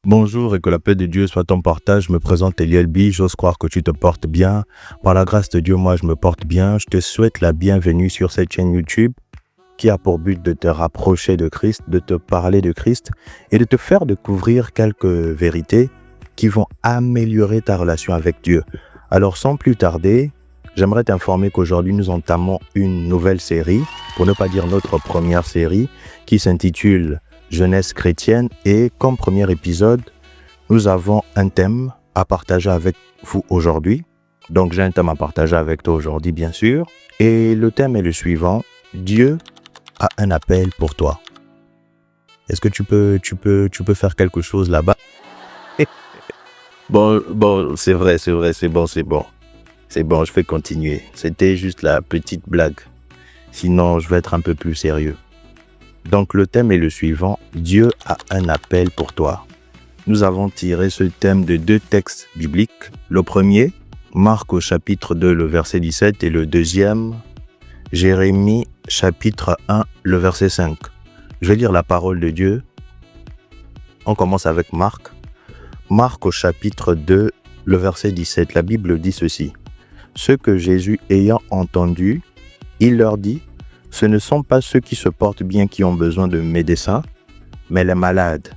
Bonjour et que la paix de Dieu soit ton partage. Je me présente Eliel B. J'ose croire que tu te portes bien. Par la grâce de Dieu, moi, je me porte bien. Je te souhaite la bienvenue sur cette chaîne YouTube qui a pour but de te rapprocher de Christ, de te parler de Christ et de te faire découvrir quelques vérités qui vont améliorer ta relation avec Dieu. Alors, sans plus tarder, j'aimerais t'informer qu'aujourd'hui, nous entamons une nouvelle série, pour ne pas dire notre première série, qui s'intitule Jeunesse chrétienne, et comme premier épisode, nous avons un thème à partager avec vous aujourd'hui. Donc j'ai un thème à partager avec toi aujourd'hui, bien sûr, et le thème est le suivant: Dieu a un appel pour toi. Est-ce que tu peux faire quelque chose là-bas? Bon, c'est vrai, c'est bon, je vais continuer. C'était juste la petite blague. Sinon, je vais être un peu plus sérieux. Donc le thème est le suivant: Dieu a un appel pour toi. Nous avons tiré ce thème de deux textes bibliques. Le premier, Marc au chapitre 2, le verset 17, et le deuxième, Jérémie chapitre 1, le verset 5. Je vais lire la parole de Dieu. On commence avec Marc. Marc au chapitre 2, le verset 17. La Bible dit ceci: Ce que Jésus ayant entendu, il leur dit: Ce ne sont pas ceux qui se portent bien qui ont besoin de médecins, mais les malades.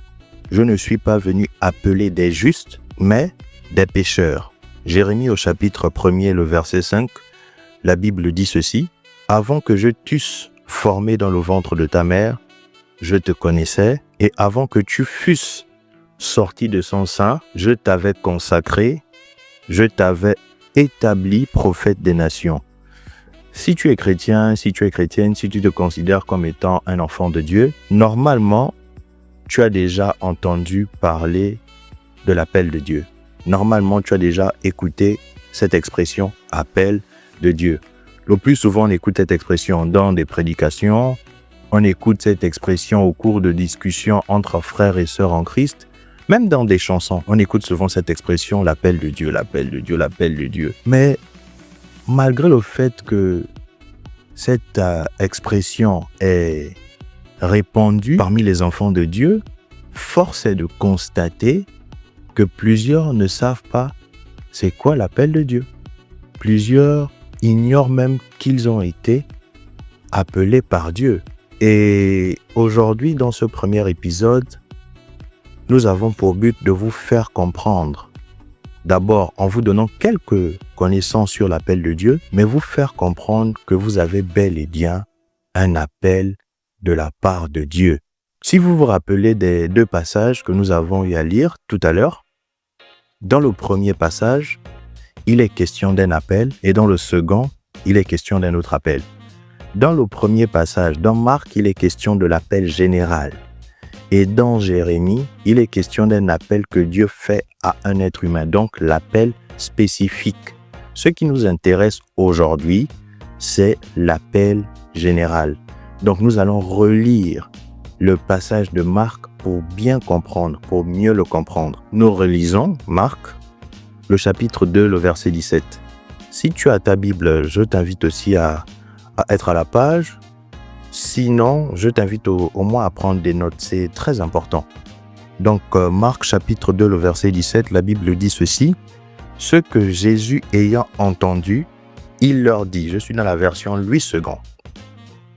Je ne suis pas venu appeler des justes, mais des pécheurs. Jérémie au chapitre 1er, le verset 5, la Bible dit ceci: Avant que je t'eusse formé dans le ventre de ta mère, je te connaissais, et avant que tu fusses sorti de son sein, je t'avais consacré, je t'avais établi prophète des nations. Si tu es chrétien, si tu es chrétienne, si tu te considères comme étant un enfant de Dieu, normalement, tu as déjà entendu parler de l'appel de Dieu. Normalement, tu as déjà écouté cette expression « appel de Dieu ». Le plus souvent, on écoute cette expression dans des prédications, on écoute cette expression au cours de discussions entre frères et sœurs en Christ, même dans des chansons, on écoute souvent cette expression « l'appel de Dieu, l'appel de Dieu, l'appel de Dieu ». Mais malgré le fait que cette expression est répandue parmi les enfants de Dieu, force est de constater que plusieurs ne savent pas c'est quoi l'appel de Dieu. Plusieurs ignorent même qu'ils ont été appelés par Dieu. Et aujourd'hui, dans ce premier épisode, nous avons pour but de vous faire comprendre, d'abord en vous donnant quelques connaissances sur l'appel de Dieu, mais vous faire comprendre que vous avez bel et bien un appel de la part de Dieu. Si vous vous rappelez des deux passages que nous avons eu à lire tout à l'heure, dans le premier passage, il est question d'un appel, et dans le second, il est question d'un autre appel. Dans le premier passage, dans Marc, il est question de l'appel général. Et dans Jérémie, il est question d'un appel que Dieu fait à un être humain, donc l'appel spécifique. Ce qui nous intéresse aujourd'hui, c'est l'appel général. Donc nous allons relire le passage de Marc pour bien comprendre, pour mieux le comprendre. Nous relisons Marc, le chapitre 2, le verset 17. Si tu as ta Bible, je t'invite aussi à être à la page. Sinon, je t'invite au moins à prendre des notes, c'est très important. Donc, Marc chapitre 2, le verset 17, la Bible dit ceci: Ce que Jésus ayant entendu, il leur dit, je suis dans la version Louis II,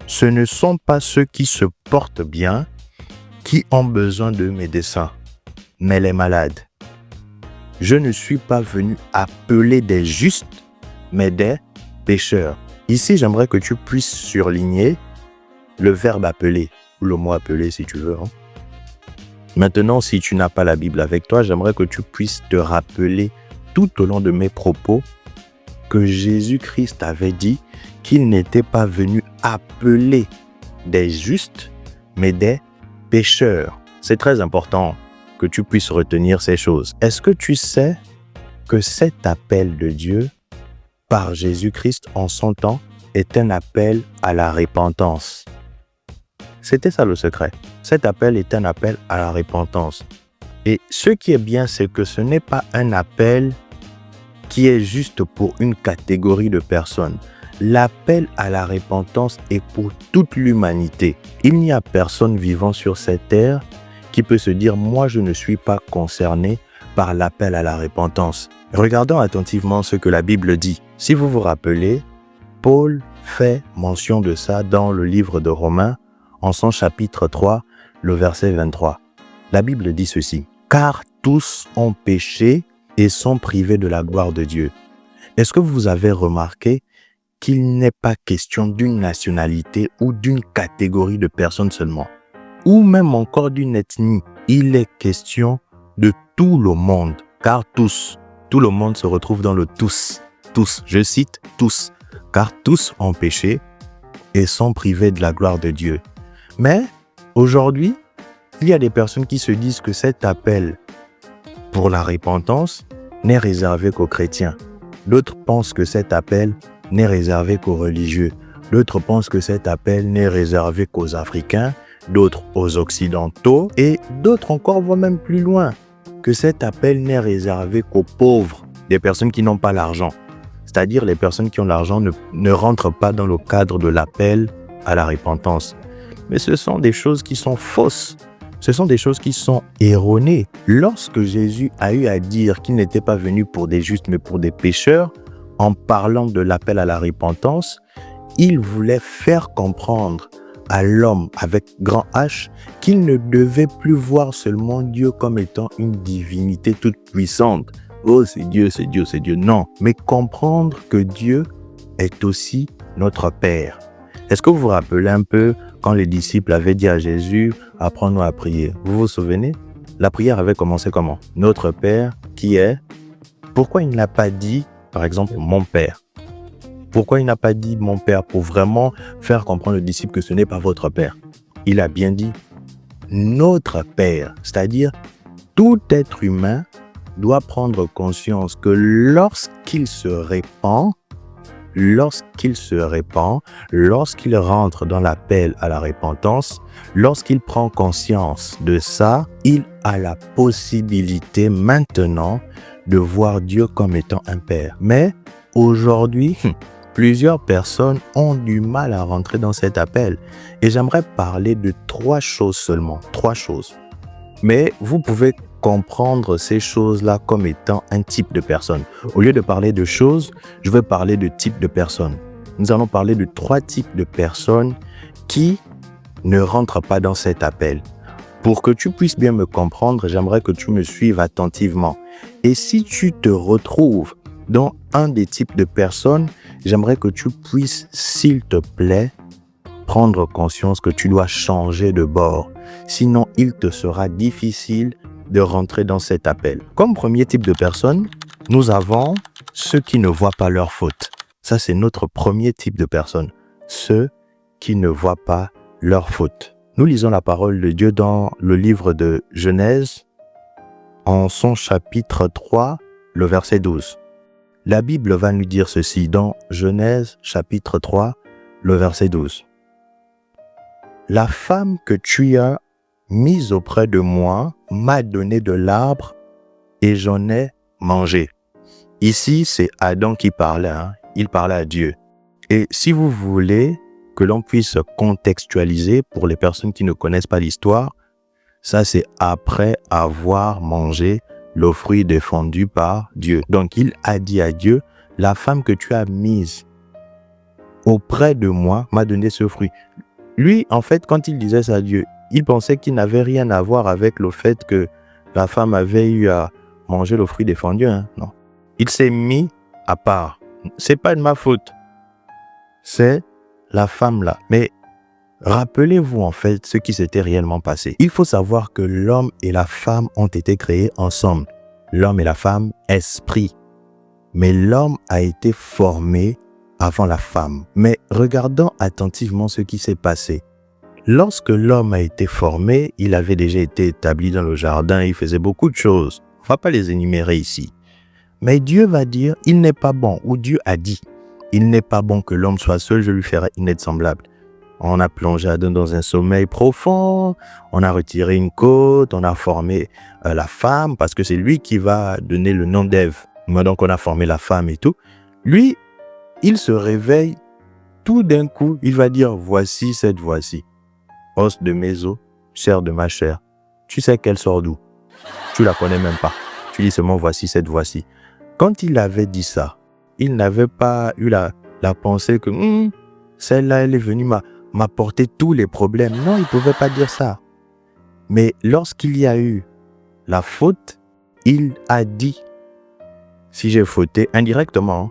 ce ne sont pas ceux qui se portent bien qui ont besoin de médecins, mais les malades. Je ne suis pas venu appeler des justes, mais des pécheurs. Ici, j'aimerais que tu puisses surligner le verbe appeler, ou le mot appeler si tu veux. Maintenant, si tu n'as pas la Bible avec toi, j'aimerais que tu puisses te rappeler tout au long de mes propos que Jésus-Christ avait dit qu'il n'était pas venu appeler des justes, mais des pécheurs. C'est très important que tu puisses retenir ces choses. Est-ce que tu sais que cet appel de Dieu par Jésus-Christ en son temps est un appel à la repentance? C'était ça le secret. Cet appel est un appel à la repentance. Et ce qui est bien, c'est que ce n'est pas un appel qui est juste pour une catégorie de personnes. L'appel à la repentance est pour toute l'humanité. Il n'y a personne vivant sur cette terre qui peut se dire « moi je ne suis pas concerné par l'appel à la repentance ». Regardons attentivement ce que la Bible dit. Si vous vous rappelez, Paul fait mention de ça dans le livre de Romains, en son chapitre 3, le verset 23. La Bible dit ceci: « Car tous ont péché et sont privés de la gloire de Dieu. » Est-ce que vous avez remarqué qu'il n'est pas question d'une nationalité ou d'une catégorie de personnes seulement, ou même encore d'une ethnie? Il est question de tout le monde, car tous, tout le monde se retrouve dans le tous. Tous, je cite tous, car tous ont péché et sont privés de la gloire de Dieu. Mais aujourd'hui, il y a des personnes qui se disent que cet appel pour la repentance n'est réservé qu'aux chrétiens. D'autres pensent que cet appel n'est réservé qu'aux religieux. D'autres pensent que cet appel n'est réservé qu'aux Africains, d'autres aux Occidentaux, et d'autres encore vont même plus loin, que cet appel n'est réservé qu'aux pauvres, des personnes qui n'ont pas l'argent. C'est-à-dire les personnes qui ont l'argent ne rentrent pas dans le cadre de l'appel à la repentance. Mais ce sont des choses qui sont fausses. Ce sont des choses qui sont erronées. Lorsque Jésus a eu à dire qu'il n'était pas venu pour des justes, mais pour des pécheurs, en parlant de l'appel à la repentance, il voulait faire comprendre à l'homme avec grand H qu'il ne devait plus voir seulement Dieu comme étant une divinité toute puissante. Oh, c'est Dieu, c'est Dieu, c'est Dieu. Non, mais comprendre que Dieu est aussi notre Père. Est-ce que vous vous rappelez un peu quand les disciples avaient dit à Jésus « Apprends-nous à prier ». Vous vous souvenez? La prière avait commencé comment? Notre Père qui est... Pourquoi il n'a pas dit, par exemple, « Mon Père ». Pourquoi il n'a pas dit « Mon Père » pour vraiment faire comprendre aux disciples que ce n'est pas votre Père? Il a bien dit « Notre Père », c'est-à-dire tout être humain doit prendre conscience que lorsqu'il se répand, lorsqu'il rentre dans l'appel à la repentance, lorsqu'il prend conscience de ça, il a la possibilité maintenant de voir Dieu comme étant un Père. Mais aujourd'hui, plusieurs personnes ont du mal à rentrer dans cet appel. Et j'aimerais parler de 3 choses seulement, 3 choses. Mais vous pouvez comprendre ces choses-là comme étant un type de personne. Au lieu de parler de choses, je vais parler de types de personnes. Nous allons parler de 3 types de personnes qui ne rentrent pas dans cet appel. Pour que tu puisses bien me comprendre, j'aimerais que tu me suives attentivement. Et si tu te retrouves dans un des types de personnes, j'aimerais que tu puisses, s'il te plaît, prendre conscience que tu dois changer de bord. Sinon, il te sera difficile de rentrer dans cet appel. Comme premier type de personne, nous avons ceux qui ne voient pas leur faute. Ça, c'est notre premier type de personne. Ceux qui ne voient pas leur faute. Nous lisons la parole de Dieu dans le livre de Genèse, en son chapitre 3, le verset 12. La Bible va nous dire ceci dans Genèse, chapitre 3, le verset 12. La femme que tu as mise auprès de moi m'a donné de l'arbre et j'en ai mangé. Ici, c'est Adam qui parlait, il parlait à Dieu. Et si vous voulez que l'on puisse contextualiser pour les personnes qui ne connaissent pas l'histoire, ça c'est après avoir mangé le fruit défendu par Dieu. Donc il a dit à Dieu, la femme que tu as mise auprès de moi m'a donné ce fruit. Lui, en fait, quand il disait ça à Dieu, il pensait qu'il n'avait rien à voir avec le fait que la femme avait eu à manger le fruit défendu. Non. Il s'est mis à part. C'est pas de ma faute. C'est la femme là. Mais rappelez-vous en fait ce qui s'était réellement passé. Il faut savoir que l'homme et la femme ont été créés ensemble. L'homme et la femme, esprit. Mais l'homme a été formé avant la femme. Mais regardons attentivement ce qui s'est passé. Lorsque l'homme a été formé, il avait déjà été établi dans le jardin, il faisait beaucoup de choses. On ne va pas les énumérer ici. Mais Dieu va dire, il n'est pas bon, ou Dieu a dit, il n'est pas bon que l'homme soit seul, je lui ferai une aide semblable. On a plongé Adam dans un sommeil profond, on a retiré une côte, on a formé la femme, parce que c'est lui qui va donner le nom d'Ève. Donc on a formé la femme et tout. Lui, il se réveille, tout d'un coup, il va dire, voici cette voici. Os de mes os, chair de ma chair. tu sais qu'elle sort d'où? Tu la connais même pas. Tu dis seulement voici cette voici. Quand il avait dit ça, il n'avait pas eu la pensée que celle-là, elle est venue m'apporter tous les problèmes. Non, il ne pouvait pas dire ça. Mais lorsqu'il y a eu la faute, il a dit, si j'ai fauté, indirectement,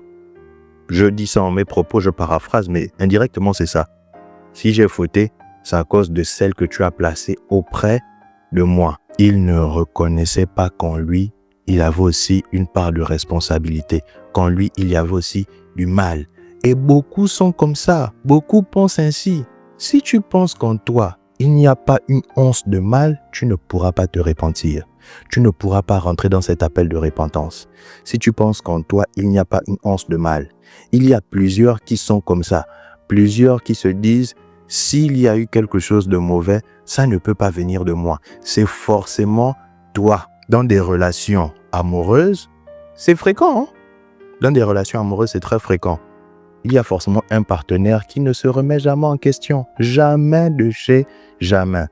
je dis ça en mes propos, je paraphrase, mais indirectement c'est ça. Si j'ai fauté, c'est à cause de celle que tu as placée auprès de moi. Il ne reconnaissait pas qu'en lui, il avait aussi une part de responsabilité. Qu'en lui, il y avait aussi du mal. Et beaucoup sont comme ça. Beaucoup pensent ainsi. Si tu penses qu'en toi, il n'y a pas une once de mal, tu ne pourras pas te repentir. Tu ne pourras pas rentrer dans cet appel de repentance. Si tu penses qu'en toi, il n'y a pas une once de mal, il y a plusieurs qui sont comme ça. Plusieurs qui se disent, s'il y a eu quelque chose de mauvais, ça ne peut pas venir de moi. C'est forcément toi. Dans des relations amoureuses, c'est fréquent. Dans des relations amoureuses, c'est très fréquent. Il y a forcément un partenaire qui ne se remet jamais en question. Jamais de chez jamais.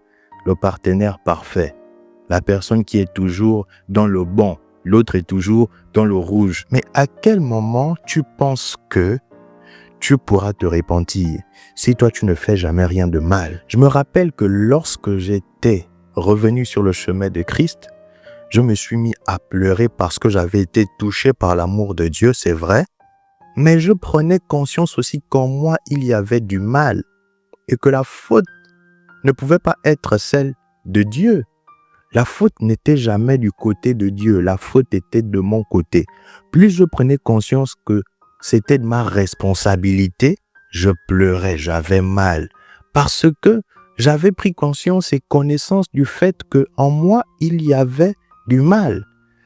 Le partenaire parfait. La personne qui est toujours dans le bon. L'autre est toujours dans le rouge. Mais à quel moment tu penses que tu pourras te repentir si toi tu ne fais jamais rien de mal? Je me rappelle que lorsque j'étais revenu sur le chemin de Christ, je me suis mis à pleurer parce que j'avais été touché par l'amour de Dieu, c'est vrai. Mais je prenais conscience aussi qu'en moi, il y avait du mal et que la faute ne pouvait pas être celle de Dieu. La faute n'était jamais du côté de Dieu, la faute était de mon côté. Plus je prenais conscience que c'était de ma responsabilité, je pleurais, j'avais mal. Parce que j'avais pris conscience et connaissance du fait qu'en moi, il y avait du mal.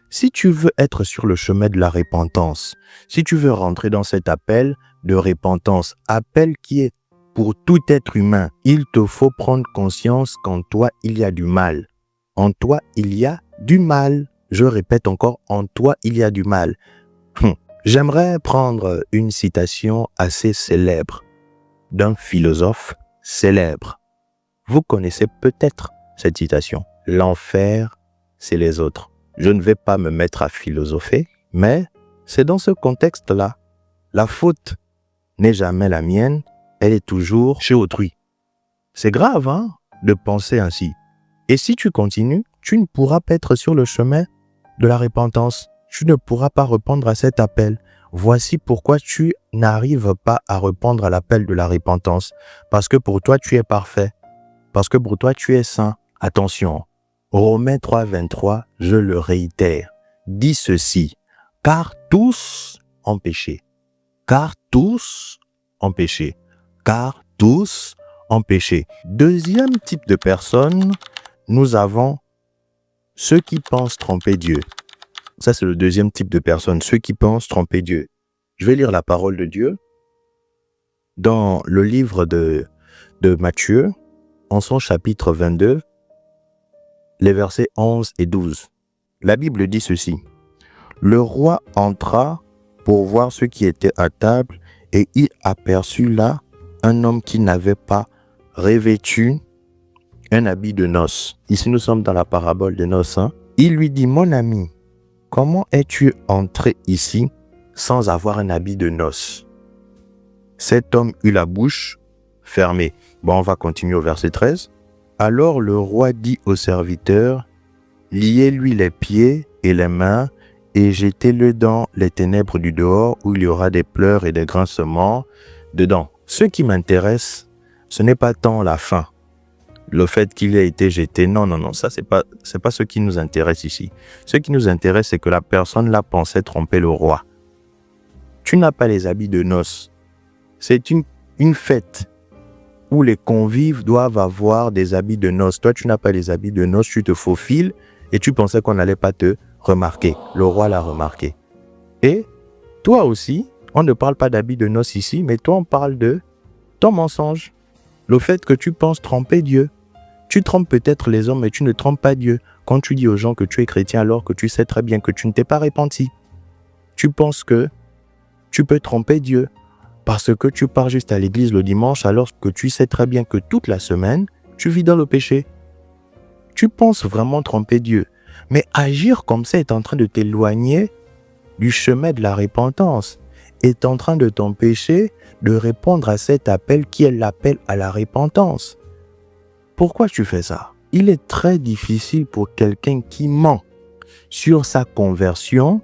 Si tu veux être sur le chemin de la repentance, si tu veux rentrer dans cet appel de repentance, appel qui est pour tout être humain, il te faut prendre conscience qu'en toi, il y a du mal. En toi, il y a du mal. Je répète encore, en toi, il y a du mal. J'aimerais prendre une citation assez célèbre d'un philosophe célèbre. Vous connaissez peut-être cette citation. L'enfer, c'est les autres. Je ne vais pas me mettre à philosopher, mais c'est dans ce contexte-là. La faute n'est jamais la mienne, elle est toujours chez autrui. C'est grave, de penser ainsi. Et si tu continues, tu ne pourras pas être sur le chemin de la repentance. Tu ne pourras pas répondre à cet appel. Voici pourquoi tu n'arrives pas à répondre à l'appel de la repentance. Parce que pour toi, tu es parfait. Parce que pour toi, tu es saint. Attention, Romains 3, 23, je le réitère, dit ceci. Car tous ont péché. Car tous ont péché. Car tous ont péché. Deuxième type de personnes, nous avons ceux qui pensent tromper Dieu. Ça, c'est le deuxième type de personnes, ceux qui pensent tromper Dieu. Je vais lire la parole de Dieu dans le livre de Matthieu, en son chapitre 22, les versets 11 et 12. La Bible dit ceci. Le roi entra pour voir ceux qui étaient à table et il aperçut là un homme qui n'avait pas revêtu un habit de noces. Ici, nous sommes dans la parabole des noces. Il lui dit, mon ami, comment es-tu entré ici sans avoir un habit de noces? Cet homme eut la bouche fermée. Bon, on va continuer au verset 13. Alors le roi dit au serviteur, liez-lui les pieds et les mains et jetez-le dans les ténèbres du dehors où il y aura des pleurs et des grincements dedans. Ce qui m'intéresse, ce n'est pas tant la fin. Le fait qu'il ait été jeté, non, ça c'est pas ce qui nous intéresse ici. Ce qui nous intéresse, c'est que la personne là pensait tromper le roi. Tu n'as pas les habits de noces. C'est une fête où les convives doivent avoir des habits de noces. Toi, tu n'as pas les habits de noces, tu te faufiles et tu pensais qu'on n'allait pas te remarquer. Le roi l'a remarqué. Et toi aussi, on ne parle pas d'habits de noces ici, mais toi, on parle de ton mensonge. Le fait que tu penses tromper Dieu. Tu trompes peut-être les hommes, mais tu ne trompes pas Dieu. Quand tu dis aux gens que tu es chrétien alors que tu sais très bien que tu ne t'es pas repenti. Tu penses que tu peux tromper Dieu parce que tu pars juste à l'église le dimanche alors que tu sais très bien que toute la semaine, tu vis dans le péché. Tu penses vraiment tromper Dieu. Mais agir comme ça est en train de t'éloigner du chemin de la repentance, est en train de t'empêcher de répondre à cet appel qui est l'appel à la repentance. Pourquoi tu fais ça? Il est très difficile pour quelqu'un qui ment sur sa conversion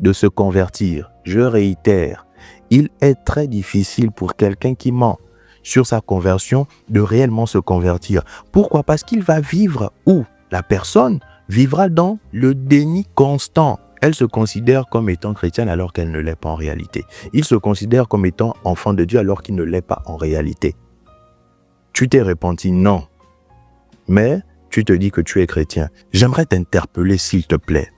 de se convertir. Je réitère, il est très difficile pour quelqu'un qui ment sur sa conversion de réellement se convertir. Pourquoi? Parce qu'il va vivre où la personne vivra dans le déni constant. Elle se considère comme étant chrétienne alors qu'elle ne l'est pas en réalité. Il se considère comme étant enfant de Dieu alors qu'il ne l'est pas en réalité. Tu t'es repenti? Non. Mais tu te dis que tu es chrétien. J'aimerais t'interpeller s'il te plaît.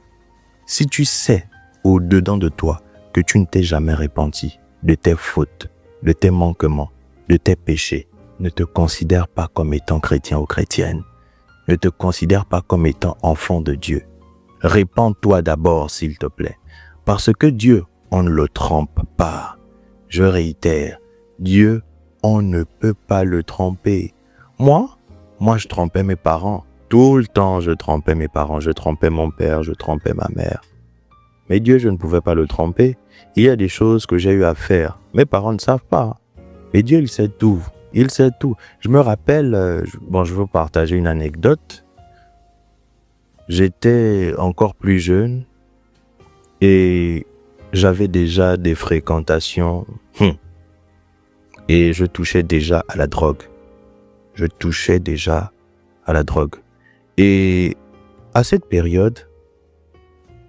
Si tu sais au-dedans de toi que tu ne t'es jamais repenti de tes fautes, de tes manquements, de tes péchés, ne te considère pas comme étant chrétien ou chrétienne. Ne te considère pas comme étant enfant de Dieu. Répands-toi d'abord, s'il te plaît. Parce que Dieu, on ne le trompe pas. Je réitère, Dieu, on ne peut pas le tromper. Moi, je trompais mes parents. Tout le temps, je trompais mes parents. Je trompais mon père, je trompais ma mère. Mais Dieu, je ne pouvais pas le tromper. Il y a des choses que j'ai eu à faire. Mes parents ne savent pas. Mais Dieu, il sait tout. Il sait tout. Je me rappelle, je veux partager une anecdote. J'étais encore plus jeune et j'avais déjà des fréquentations et je touchais déjà à la drogue. Et à cette période,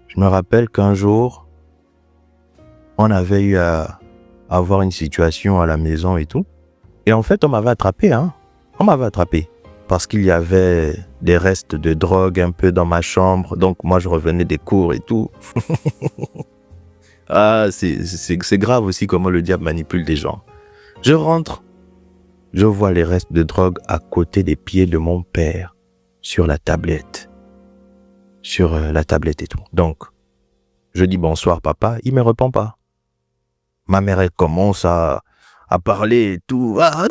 je me rappelle qu'un jour, on avait eu à avoir une situation à la maison et tout. Et en fait, on m'avait attrapé. Parce qu'il y avait des restes de drogue un peu dans ma chambre. Donc, moi, je revenais des cours et tout. Ah, c'est grave aussi comment le diable manipule des gens. Je rentre. Je vois les restes de drogue à côté des pieds de mon père. Sur la tablette. Et tout. Donc, je dis bonsoir, papa. Il ne me répond pas. Ma mère, elle commence à parler et tout. Ah,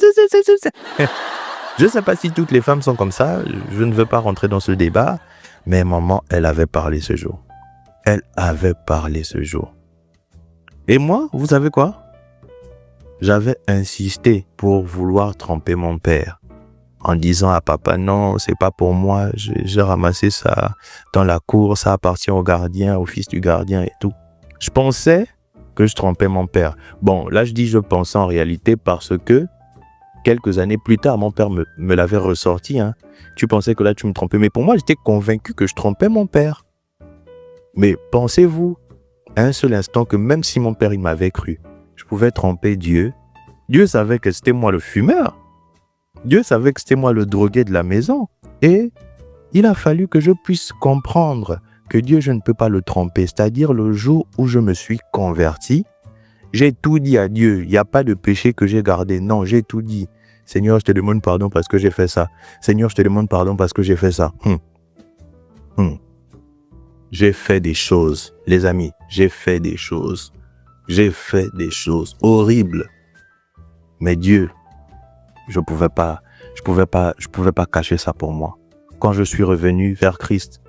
je ne sais pas si toutes les femmes sont comme ça, je ne veux pas rentrer dans ce débat, mais maman, elle avait parlé ce jour. Et moi, vous savez quoi? J'avais insisté pour vouloir tromper mon père, en disant à papa, non, c'est pas pour moi, j'ai ramassé ça dans la cour, ça appartient au gardien, au fils du gardien et tout. Je pensais que je trompais mon père. Bon, là je dis je pensais en réalité parce que quelques années plus tard, mon père me l'avait ressorti. Tu pensais que là, tu me trompais. Mais pour moi, j'étais convaincu que je trompais mon père. Mais pensez-vous, un seul instant, que même si mon père, il m'avait cru, je pouvais tromper Dieu. Dieu savait que c'était moi le fumeur. Dieu savait que c'était moi le drogué de la maison. Et il a fallu que je puisse comprendre que Dieu, je ne peux pas le tromper. C'est-à-dire le jour où je me suis converti, j'ai tout dit à Dieu. Il n'y a pas de péché que j'ai gardé. Non, j'ai tout dit. Seigneur, je te demande pardon parce que j'ai fait ça. Seigneur, je te demande pardon parce que j'ai fait ça. J'ai fait des choses. Les amis, j'ai fait des choses. J'ai fait des choses horribles. Mais Dieu, je pouvais pas cacher ça pour moi. Quand je suis revenu vers Christ,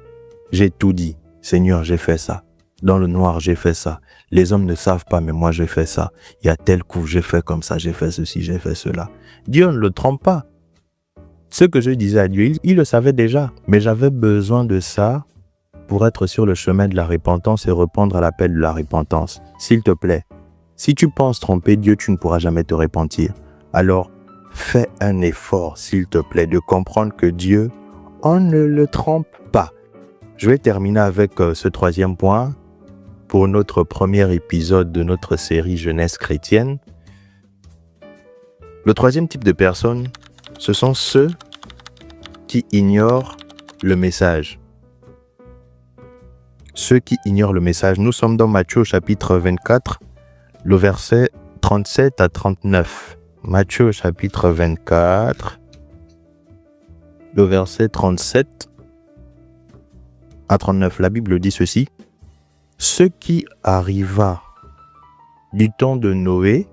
j'ai tout dit. Seigneur, j'ai fait ça. Dans le noir, j'ai fait ça. Les hommes ne savent pas, mais moi, j'ai fait ça. Il y a tel coup, j'ai fait comme ça, j'ai fait ceci, j'ai fait cela. Dieu ne le trompe pas. Ce que je disais à Dieu, il le savait déjà. Mais j'avais besoin de ça pour être sur le chemin de la repentance et répondre à l'appel de la repentance. S'il te plaît, si tu penses tromper Dieu, tu ne pourras jamais te repentir. Alors, fais un effort, s'il te plaît, de comprendre que Dieu, on ne le trompe pas. Je vais terminer avec ce troisième point pour notre premier épisode de notre série Jeunesse chrétienne. Le troisième type de personnes, ce sont ceux qui ignorent le message. Ceux qui ignorent le message. Nous sommes dans Matthieu chapitre 24, le verset 37 à 39. Matthieu chapitre 24, le verset 37 à 39. La Bible dit ceci. Ce qui arriva du temps de Noé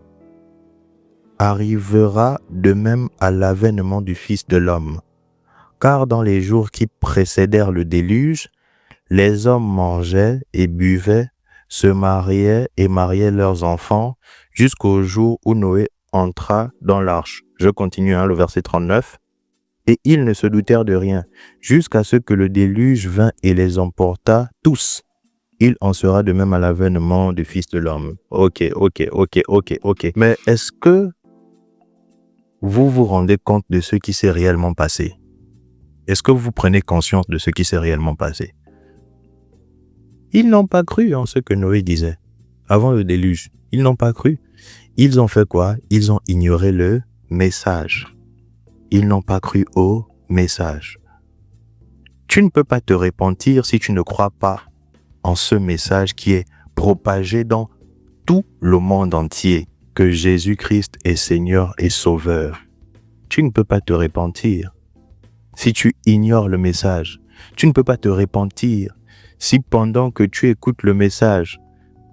arrivera de même à l'avènement du Fils de l'homme. Car dans les jours qui précédèrent le déluge, les hommes mangeaient et buvaient, se mariaient et mariaient leurs enfants, jusqu'au jour où Noé entra dans l'arche. Je continue, le verset 39. Et ils ne se doutèrent de rien, jusqu'à ce que le déluge vint et les emporta tous. Il en sera de même à l'avènement du Fils de l'homme. Ok. Mais est-ce que vous vous rendez compte de ce qui s'est réellement passé? Est-ce que vous prenez conscience de ce qui s'est réellement passé? Ils n'ont pas cru en ce que Noé disait. Avant le déluge, ils n'ont pas cru. Ils ont fait quoi? Ils ont ignoré le message. Ils n'ont pas cru au message. Tu ne peux pas te repentir si tu ne crois pas en ce message qui est propagé dans tout le monde entier, que Jésus-Christ est Seigneur et Sauveur. Tu ne peux pas te repentir si tu ignores le message. Tu ne peux pas te repentir si pendant que tu écoutes le message,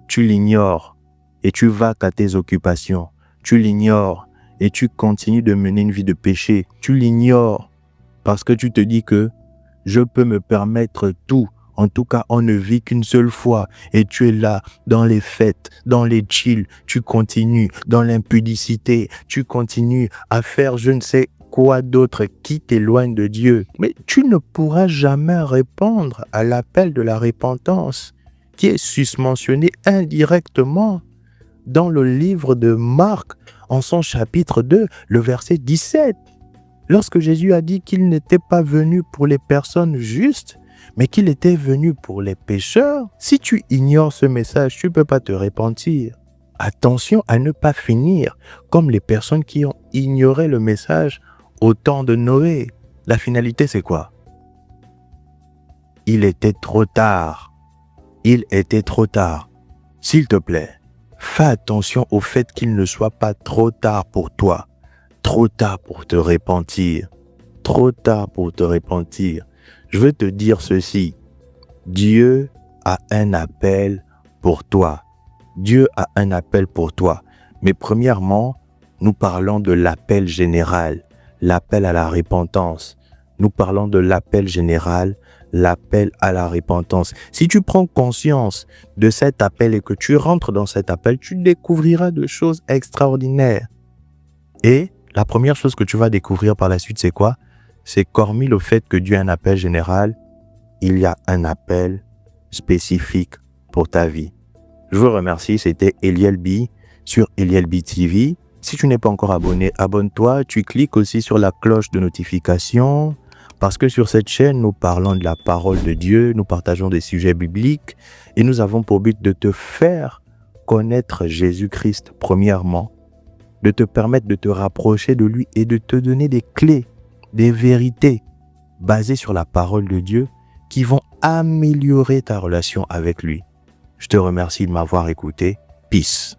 tu l'ignores et tu vas qu'à tes occupations. Tu l'ignores et tu continues de mener une vie de péché. Tu l'ignores parce que tu te dis que je peux me permettre tout. En tout cas, on ne vit qu'une seule fois. Et tu es là, dans les fêtes, dans les chills. Tu continues dans l'impudicité. Tu continues à faire je ne sais quoi d'autre qui t'éloigne de Dieu. Mais tu ne pourras jamais répondre à l'appel de la repentance qui est susmentionné indirectement dans le livre de Marc, en son chapitre 2, le verset 17. Lorsque Jésus a dit qu'il n'était pas venu pour les personnes justes, mais qu'il était venu pour les pécheurs, si tu ignores ce message, tu ne peux pas te repentir. Attention à ne pas finir comme les personnes qui ont ignoré le message au temps de Noé. La finalité, c'est quoi? Il était trop tard. Il était trop tard. S'il te plaît, fais attention au fait qu'il ne soit pas trop tard pour toi, trop tard pour te repentir, trop tard pour te repentir. Je veux te dire ceci, Dieu a un appel pour toi. Dieu a un appel pour toi. Mais premièrement, nous parlons de l'appel général, l'appel à la repentance. Nous parlons de l'appel général, l'appel à la repentance. Si tu prends conscience de cet appel et que tu rentres dans cet appel, tu découvriras de choses extraordinaires. Et la première chose que tu vas découvrir par la suite, c'est quoi? C'est qu'hormis le fait que Dieu a un appel général, il y a un appel spécifique pour ta vie. Je vous remercie, c'était Eliel B sur Eliel B TV. Si tu n'es pas encore abonné, abonne-toi. Tu cliques aussi sur la cloche de notification. Parce que sur cette chaîne, nous parlons de la parole de Dieu, nous partageons des sujets bibliques et nous avons pour but de te faire connaître Jésus-Christ premièrement, de te permettre de te rapprocher de lui et de te donner des clés, des vérités basées sur la parole de Dieu qui vont améliorer ta relation avec lui. Je te remercie de m'avoir écouté. Peace.